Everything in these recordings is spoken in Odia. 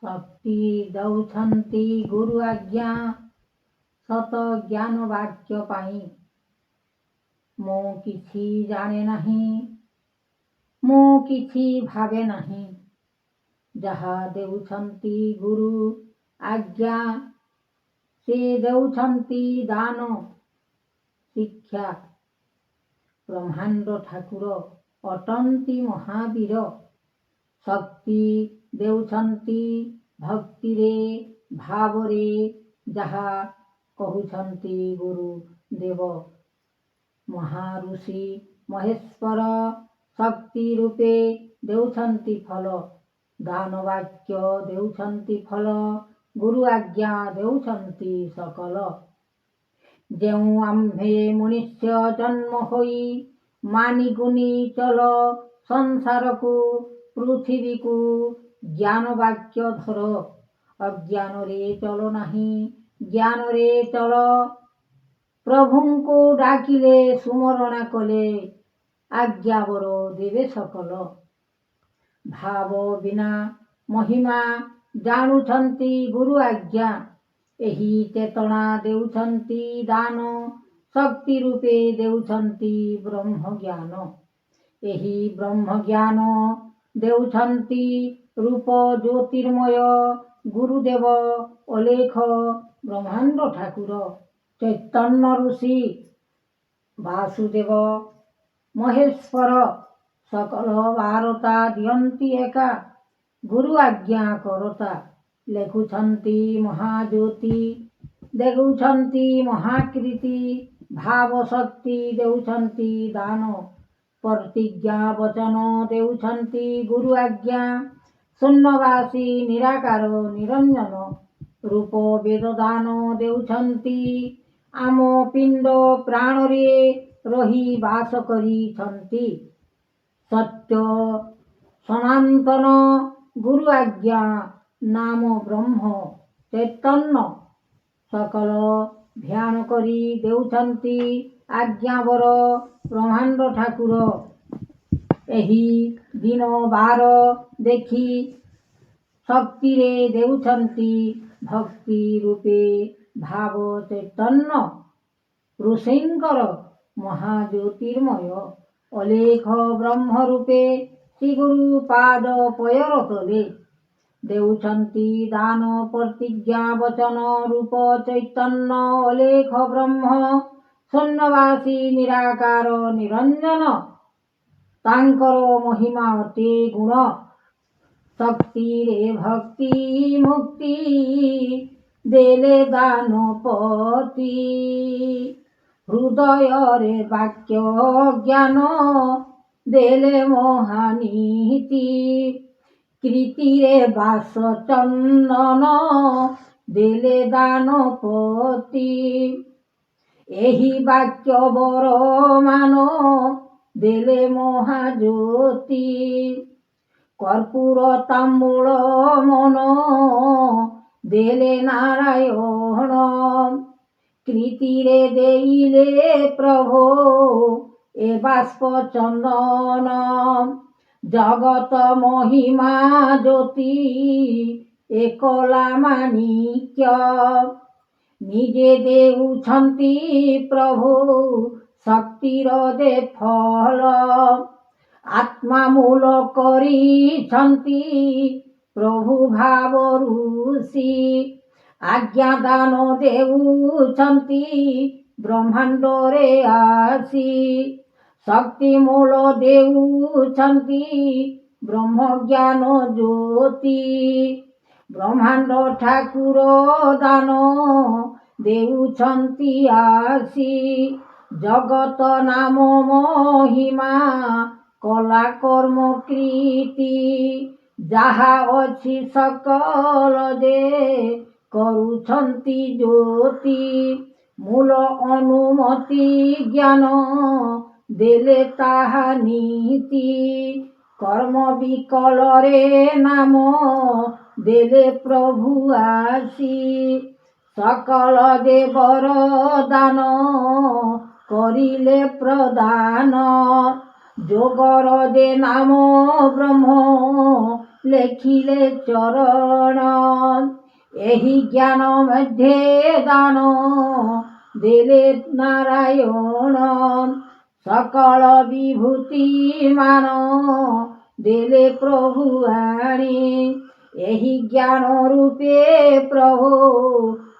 ଶକ୍ତି ଦେଉଛନ୍ତି ଗୁରୁ ଆଜ୍ଞା ସତ ଜ୍ଞାନ ବାକ୍ୟ ପାଇଁ। ମୁଁ କିଛି ଜାଣେ ନାହିଁ, ମୁଁ କିଛି ଭାବେ ନାହିଁ। ଯାହା ଦେଉଛନ୍ତି ଗୁରୁ ଆଜ୍ଞା ସେ ଦେଉଛନ୍ତି ଦାନ ଶିକ୍ଷା। ବ୍ରହ୍ମାଣ୍ଡ ଠାକୁର ଅଟନ୍ତି ମହାବୀର। ଶକ୍ତି ଦେଉଛନ୍ତି ଭକ୍ତିରେ ଭାବରେ। ଯାହା କହୁଛନ୍ତି ଗୁରୁ ଦେବ ମହାଋଷି ମହେଶ୍ୱର। ଶକ୍ତି ରୂପେ ଦେଉଛନ୍ତି ଫଳ, ଦାନ ବାକ୍ୟ ଦେଉଛନ୍ତି ଫଳ। ଗୁରୁ ଆଜ୍ଞା ଦେଉଛନ୍ତି ସକଳ। ଯେଉଁ ଆମ୍ଭେ ମନୁଷ୍ୟ ଜନ୍ମ ହୋଇ ମାନିଗୁନି ଚଲ ସଂସାରକୁ ପୃଥିବୀକୁ। ଜ୍ଞାନ ବାକ୍ୟ ଧର, ଅଜ୍ଞାନରେ ଚଳ ନାହିଁ, ଜ୍ଞାନରେ ଚଳ। ପ୍ରଭୁଙ୍କୁ ଡାକିଲେ ସୁମରଣା କଲେ, ଆଜ୍ଞାବର ଦେବେ ସକଳ। ଭାବ ବିନା ମହିମା ଜାଣୁଛନ୍ତି ଗୁରୁ ଆଜ୍ଞା। ଏହି ଚେତନା ଦେଉଛନ୍ତି ଦାନ, ଶକ୍ତି ରୂପେ ଦେଉଛନ୍ତି ବ୍ରହ୍ମଜ୍ଞାନ। ଏହି ବ୍ରହ୍ମଜ୍ଞାନ ଦେଉଛନ୍ତି ରୂପ ଜ୍ୟୋତିର୍ମୟ। ଗୁରୁଦେବ ଅଲେଖ ବ୍ରହ୍ମାଣ୍ଡ ଠାକୁର। ଚୈତନ୍ୟ ଋଷି ବାସୁଦେବ ମହେଶ୍ୱର। ସକଳ ବାରତା ଦିଅନ୍ତି ଏକା, ଗୁରୁ ଆଜ୍ଞା କରତା। ଲେଖୁଛନ୍ତି ମହାଜ୍ୟୋତି, ଦେଉଛନ୍ତି ମହାକୀର୍ତ୍ତି। ଭାବ ଶକ୍ତି ଦେଉଛନ୍ତି ଦାନ, ପ୍ରତିଜ୍ଞା ବଚନ ଦେଉଛନ୍ତି ଗୁରୁ ଆଜ୍ଞା। ଶୂନ୍ୟବାସୀ ନିରାକାର ନିରଞ୍ଜନ, ରୂପ ବେଦ ଦାନ ଦେଉଛନ୍ତି। ଆମ ପିଣ୍ଡ ପ୍ରାଣରେ ରହି ବାସ କରିଛନ୍ତି। ସତ୍ୟ ସନାତନ ଗୁରୁ ଆଜ୍ଞା ନାମ ବ୍ରହ୍ମ ଚୈତନ୍ୟ। ସକଳ ଧ୍ୟାନ କରି ଦେଉଛନ୍ତି ଆଜ୍ଞାବର ବ୍ରହ୍ମାଣ୍ଡ ଠାକୁର। ଏହି ଦିନ ବାର ଦେଖି ଶକ୍ତିରେ ଦେଉଛନ୍ତି ଭକ୍ତି ରୂପେ ଭାବ ଚୈତନ୍ୟ। ଋଷିଙ୍କର ମହାଜ୍ୟୋତିର୍ମୟ ଅଲେଖ ବ୍ରହ୍ମ ରୂପେ। ଶ୍ରୀଗୁରୁ ପାଦ ପୟର ତଳେ ଦେଉଛନ୍ତି ଦାନ ପ୍ରତିଜ୍ଞା ବଚନ। ରୂପ ଚୈତନ୍ୟ ଅଲେଖ ବ୍ରହ୍ମ, ଶୂନ୍ୟବାସୀ ନିରାକାର ନିରଞ୍ଜନ। ତାଙ୍କର ମହିମା ଅଟେ ଗୁଣ, ଶକ୍ତିରେ ଭକ୍ତି ମୁକ୍ତି ଦେଲେ ଦାନପତି। ହୃଦୟରେ ବାକ୍ୟ ଜ୍ଞାନ ଦେଲେ ମହାନୀତି। କୀର୍ତ୍ତିରେ ବାସ ଚନ୍ଦନ ଦେଲେ ଦାନପତି। ଏହି ବାକ୍ୟ ବରମାନ ଦେଲେ ମହାଜ୍ୟୋତି। କର୍ପୂର ତାମ୍ବୁଳ ମନ ଦେଲେ ନାରାୟଣ। କୀର୍ତ୍ତିରେ ଦେଇଲେ ପ୍ରଭୁ ଏ ବାଷ୍ପ ଚନ୍ଦନ। ଜଗତ ମହିମା ଜ୍ୟୋତି ଏ କଲା ମାଣିକ୍ୟ। ନିଜେ ଦେଉଛନ୍ତି ପ୍ରଭୁ ଶକ୍ତିର ଦେ ଫଳ। ଆତ୍ମା ମୂଳ କରିଛନ୍ତି ପ୍ରଭୁ ଭାବ ଋଷି। ଆଜ୍ଞା ଦାନ ଦେଉଛନ୍ତି ବ୍ରହ୍ମାଣ୍ଡରେ ଆସି। ଶକ୍ତି ମୂଳ ଦେଉଛନ୍ତି ବ୍ରହ୍ମଜ୍ଞାନ ଜ୍ୟୋତି। ବ୍ରହ୍ମାଣ୍ଡ ଠାକୁର ଦାନ ଦେଉଛନ୍ତି ଆସି। ଜଗତ ନାମ ମହିମା କଲା କର୍ମ କୀର୍ତ୍ତି। ଯାହା ଅଛି ସକଳ ଯେ କରୁଛନ୍ତି ଜ୍ୟୋତି। ମୂଳ ଅନୁମତି ଜ୍ଞାନ ଦେଲେ ତାହା ନୀତି। କର୍ମ ବିକଳରେ ନାମ ଦେଲେ ପ୍ରଭୁ ଆସି। ସକଳ ଦେବର ଦାନ କରିଲେ ପ୍ରଦାନ। ଯୋଗର ଦେ ନାମ ବ୍ରହ୍ମ ଲେଖିଲେ ଚରଣ। ଏହି ଜ୍ଞାନ ମଧ୍ୟରେ ଦାନ ଦେଲେ ନାରାୟଣ। ସକଳ ବିଭୂତି ମାନ ଦେଲେ ପ୍ରଭୁ ଆଣି। ଏହି ଜ୍ଞାନ ରୂପେ ପ୍ରଭୁ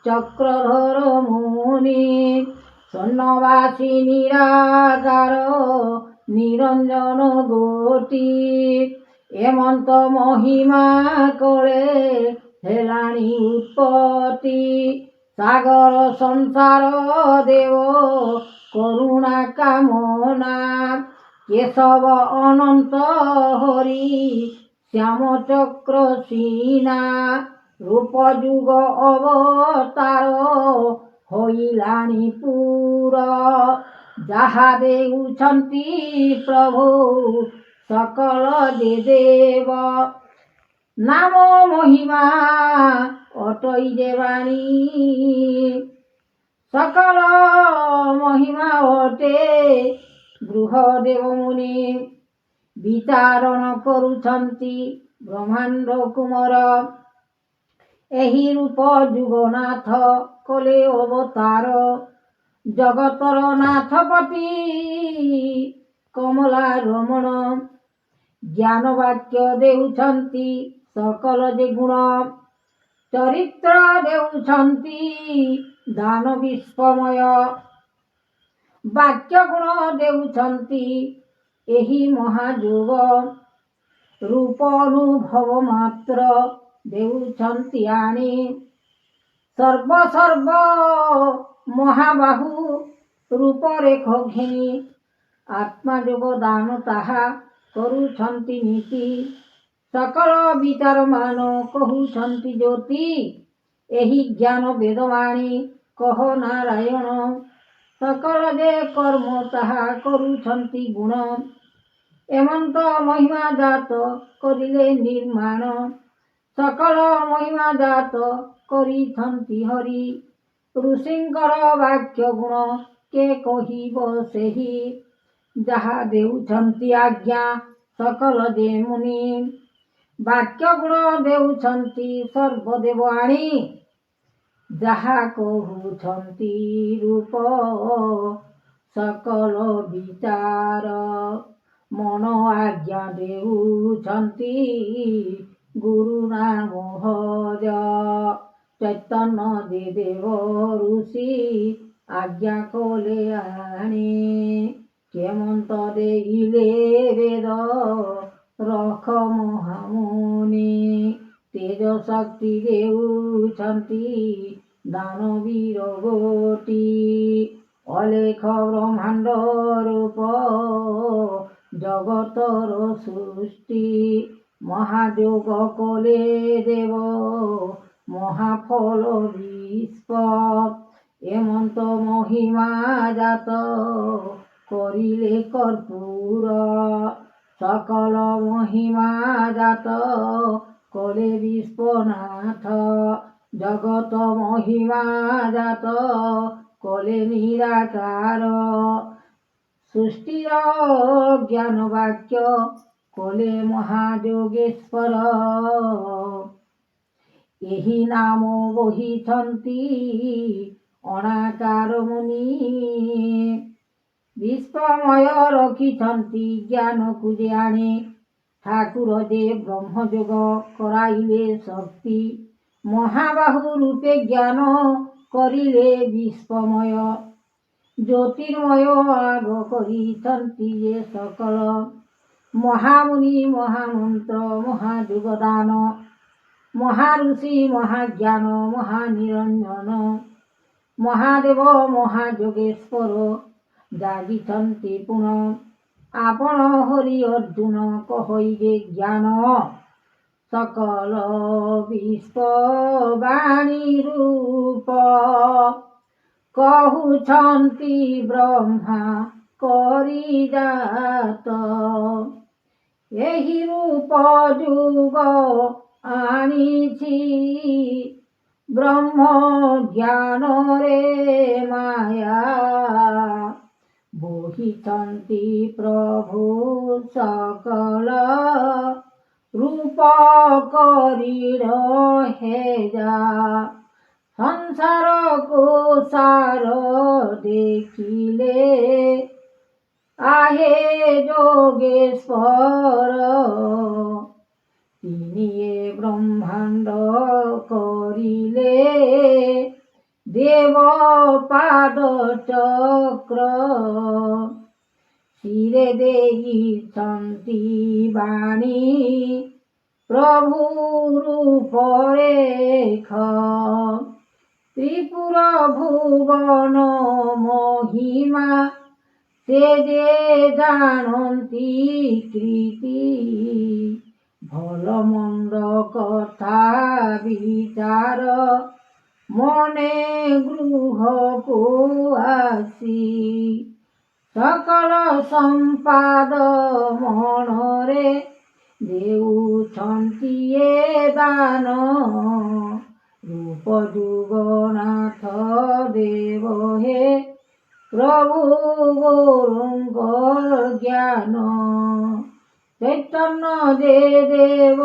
ଚକ୍ରଧର ମୁନି। ସ୍ୱର୍ଣ୍ଣବାସୀ ନିରାକାର ନିରଞ୍ଜନ ଗୋଟି। ଏମନ୍ତ ମହିମା କଳେ ହେଲାଣି ଉତ୍ପତ୍ତି। ସାଗର ସଂସାର ଦେବ କରୁଣା କାମନା। କେଶବ ଅନନ୍ତ ହରି ଶ୍ୟାମ ଚକ୍ର ସୀନା। ରୂପ ଯୁଗ ଅବତାର ହୋଇଲାଣି ପୁର। ଯାହା ଦେଉଛନ୍ତି ପ୍ରଭୁ ସକଳ ଦେବ। ନାମ ମହିମା ଅଟଇ ଦେବାଣୀ। ସକଳ ମହିମା ଅଟେ ଗୃହଦେବ ମୁନି। ବିଚାରଣ କରୁଛନ୍ତି ବ୍ରହ୍ମାଣ୍ଡ କୁମର। ଏହି ରୂପ ଯୁଗନାଥ କଲେ ଅବତାର। ଜଗତର ନାଥପତି କମଲା ରମଣ। ଜ୍ଞାନ ବାକ୍ୟ ଦେଉଛନ୍ତି ସକଳ ଯେ ଗୁଣ। ଚରିତ୍ର ଦେଉଛନ୍ତି ଦାନ ବିଶ୍ୱମୟ। ବାକ୍ୟ ଗୁଣ ଦେଉଛନ୍ତି ଏହି ମହାଯୋଗ। ରୂପ ଅନୁଭବ ମାତ୍ର ଦେଉଛନ୍ତି ଆଣି। ସର୍ବ ମହାବାହୁ ରୂପରେଖ ଘେନି। ଆତ୍ମା ଯୋଗ ଦାନ ତାହା କରୁଛନ୍ତି ନୀତି। ସକଳ ବିଚାରମାନ କହୁଛନ୍ତି ଜ୍ୟୋତି। ଏହି ଜ୍ଞାନ ବେଦବାଣୀ କହ ନାରାୟଣ। ସକଳ ଯେ କର୍ମ ତାହା କରୁଛନ୍ତି ଗୁଣ। ଏମନ୍ତ ମହିମା ଜାତ କରିଲେ ନିର୍ମାଣ। ସକଳ ମହିମା ଜାତ କରିଛନ୍ତି ହରି। ଋଷିଙ୍କର ବାକ୍ୟ ଗୁଣ କେ କହିବ ସେହି। ଯାହା ଦେଉଛନ୍ତି ଆଜ୍ଞା ସକଳ ଯେ ମୁନି। ବାକ୍ୟ ଗୁଣ ଦେଉଛନ୍ତି ସର୍ବଦେବ ଆଣି। ଯାହା କହୁଛନ୍ତି ରୂପ ସକଳ ବିଚାର। ମନ ଆଜ୍ଞା ଦେଉଛନ୍ତି ଗୁରୁ ନାମ ଭଜ। ଚୈତନ୍ୟ ଦେବ ଋଷି ଆଜ୍ଞା କଲେ ଆଣି। କେମନ୍ତ ଦେଇଲେ ବେଦ ରଖ ମହାମୁନି। ତେଜ ଶକ୍ତି ଦେଉଛନ୍ତି ଦାନବୀର ଗୋଟି। ଅଲେଖ ବ୍ରହ୍ମାଣ୍ଡ ରୂପ ଜଗତର ସୃଷ୍ଟି। ମହାଯୋଗ କଲେ ଦେବ ମହାଫଳ ବିଶ୍ୱ। ଏମନ୍ତ ମହିମା ଜାତ କରିଲେ କର୍ପୂର। ସକଳ ମହିମା ଜାତ କଲେ ବିଶ୍ୱନାଥ। ଜଗତ ମହିମା ଜାତ କଲେ ନିରାକାର। ସୃଷ୍ଟିର ଜ୍ଞାନ ବାକ୍ୟ କଲେ ମହାଯୋଗେଶ୍ୱର। ଏହି ନାମ ବହିଛନ୍ତି ଅଣାକାର ମୁନି। ବିଶ୍ୱମୟ ରଖିଛନ୍ତି ଜ୍ଞାନକୁ ଯେ ଆଣି। ଠାକୁର ଯେ ବ୍ରହ୍ମଯୋଗ କରାଇଲେ ଶକ୍ତି। ମହାବାହୁ ରୂପେ ଜ୍ଞାନ କରିଲେ ବିଶ୍ୱମୟ। ଜ୍ୟୋତିର୍ମୟ ଆଗ କରିଛନ୍ତି ଯେ ସକଳ। ମହାମୁନି ମହାମନ୍ତ୍ର ମହାଯୋଗଦାନ। ମହାଋଷି ମହାଜ୍ଞାନ ମହାନିରଞ୍ଜନ। ମହାଦେବ ମହାଯୋଗେଶ୍ୱର ଜାଗିଛନ୍ତି ପୁଣ। ଆପଣ ହରି ଅର୍ଜୁନ କହିବେ ଜ୍ଞାନ। ସକଳ ବିଶ୍ୱବାଣୀ ରୂପ କହୁଛନ୍ତି ବ୍ରହ୍ମା କରି ଜାତ। ଏହି ରୂପ ଯୁଗ ଆଣିଛି ବ୍ରହ୍ମ ଜ୍ଞାନରେ ମାୟା। ବୋହିଛନ୍ତି ପ୍ରଭୁ ସକଳ রূপ করিল হেজা সংসার কুসার দেখিলে আহে যোগেশ্বর তিনিয়ে ব্রহ্মাণ্ড করিলে দেব পাদ চক্র শিরে ଦେଇଛନ୍ତି বাণী প্রভু রূপরেখ ত্রিপুর ভুবন মহিমা ସେ ଯେ ଜାଣନ୍ତି କୀର୍ତ୍ତି ଭଲ ମନ୍ଦ କଥା ବିଚାର ମନେ ଗୃହକୁ ଆସି ସକଳ ସମ୍ପାଦ ମନରେ ଦେଉଛନ୍ତି ଏ ଦାନ ରୂପ ଯୁଗନାଥ ଦେବ ହେ প্রভু গৌরঙ্গ জ্ঞান চৈতন্য যে দেব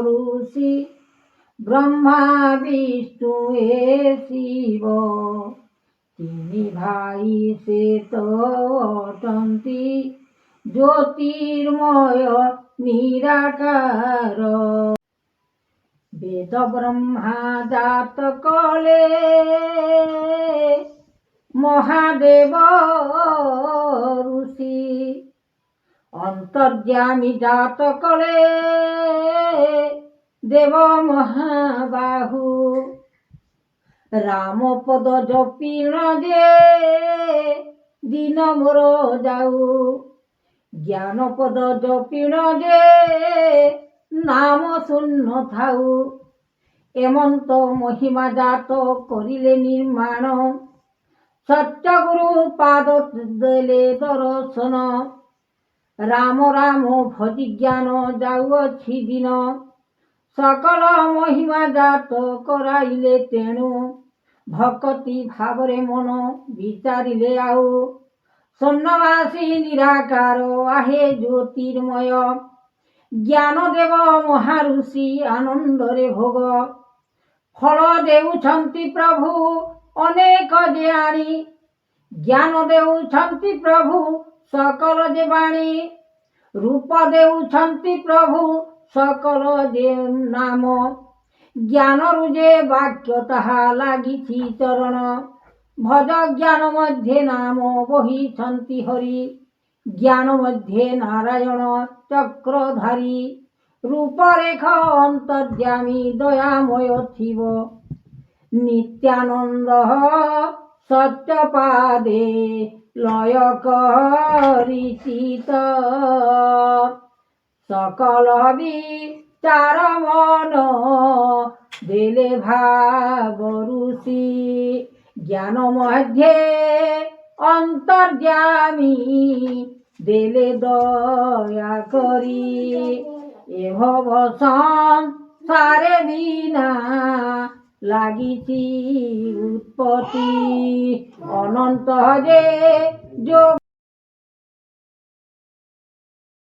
ঋষি ব্রহ্মা বিষ্ণু এ শিব তিনি ভাই সে তো অটন্তি জ্যোতির্ময় নিরাকার বেদ ব্রহ্মা জাত কলে মহাদেব ঋষি অন্তর্যামী জাত কলে দেব মহাবাহু রাম পদ জপিণ যে দিন মোর যাও জ্ঞান পদ জপিণ যে নাম শূন্য থাউ এমন্ত মহিমা জাত করিলে নির্মাণ সত্যগুরু পাদ দেলে দর্শন রাম রাম ভজি জ্ঞান যাউଅଛି দিন সকল মহিমা জাত କରାଇଲେ ତେଣୁ ଭକ୍ତି ଭାବରେ ମନ ବିଚାରିଲେ ଆଉ ସ୍ୱର୍ଣ୍ଣବାସୀ ନିରାକାର ଆହେ ଜ୍ୟୋତିର୍ମୟ ଜ୍ଞାନ ଦେବ ମହାଋଷି ଆନନ୍ଦରେ ଭୋଗ ଫଳ ଦେଉଛନ୍ତି ପ୍ରଭୁ ଅନେକ ଯେ ଆଣି ଜ୍ଞାନ ଦେଉଛନ୍ତି ପ୍ରଭୁ ସକଳ ଯେ ବାଣୀ ରୂପ ଦେଉଛନ୍ତି ପ୍ରଭୁ ସକଳ ଯେ ନାମ ଜ୍ଞାନରୁ ଯେ ବାକ୍ୟ ତାହା ଲାଗିଛି ଚରଣ ଭଜ ଜ୍ଞାନ ମଧ୍ୟରେ ନାମ ବହିଛନ୍ତି ହରି ଜ୍ଞାନ ମଧ୍ୟରେ ନାରାୟଣ ଚକ୍ରଧାରୀ ରୂପରେଖ ଅନ୍ତର୍ଯାମୀ ଦୟାମୟ ଥିବ নিত্যানন্দ সত্যপাদে লয় করিচিত সকল বিচার মন দেলে ভাব ঋষি জ্ঞান মধ্যে অন্তর্যামী দেলে দয়া করি এভব সংসারে বিনা লাগিছি উৎপত্তি অনন্ত যে যোগ